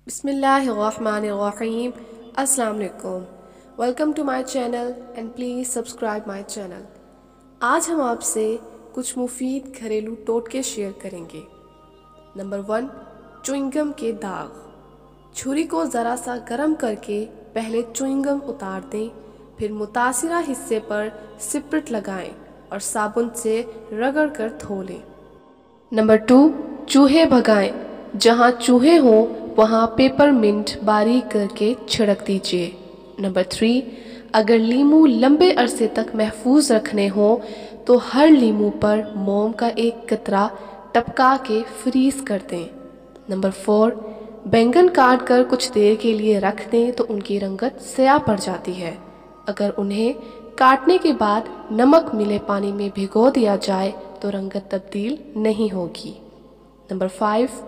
बिस्मिल्लाहिर्रहमानिर्रहीम। अस्सलाम वालेकुम। Welcome to my channel and please subscribe my channel. आज हम आपसे कुछ मुफीद घरेलू टोटके शेयर करेंगे। नंबर 1, च्युइंगम के दाग। छुरी को ज़रा सा गर्म करके पहले च्युइंगम उतार दें, फिर मुतासिरा हिस्से पर सिपरेट लगाएं और साबुन से रगड़ कर धो लें। नंबर 2, चूहे भगाएं। जहां चूहे हों वहां पेपरमिंट बारीक करके छिड़क दीजिए। नंबर 3, अगर लीमू लंबे अरसे तक महफूज रखने हों तो हर लीमू पर मोम का एक कतरा टपका के फ्रीज कर दें। नंबर 4, बैंगन काट कर कुछ देर के लिए रख दें तो उनकी रंगत स्याह पड़ जाती है। अगर उन्हें काटने के बाद नमक मिले पानी में भिगो दिया जाए तो रंगत तब्दील नहीं होगी। नंबर 5,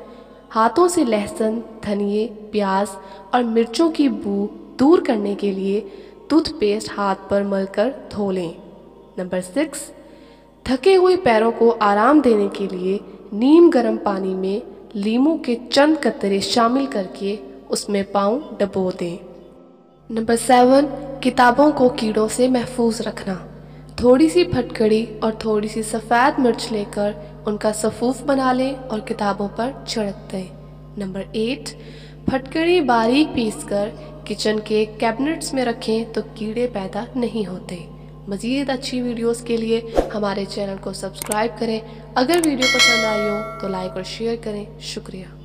हाथों से लहसुन, धनिए, प्याज और मिर्चों की बू दूर करने के लिए टूथपेस्ट हाथ पर मलकर धो लें। नंबर 6, थके हुए पैरों को आराम देने के लिए नीम गर्म पानी में लीमू के चंद कतरे शामिल करके उसमें पाँव डुबो दें। नंबर 7, किताबों को कीड़ों से महफूज रखना। थोड़ी सी फटकड़ी और थोड़ी सी सफ़ेद मिर्च लेकर उनका सफ़ूफ बना लें और किताबों पर छिड़क दें। नंबर 8, फटकड़ी बारीक पीसकर किचन के कैबिनेट्स में रखें तो कीड़े पैदा नहीं होते। मज़ीद अच्छी वीडियोस के लिए हमारे चैनल को सब्सक्राइब करें। अगर वीडियो पसंद आई हो तो लाइक और शेयर करें। शुक्रिया।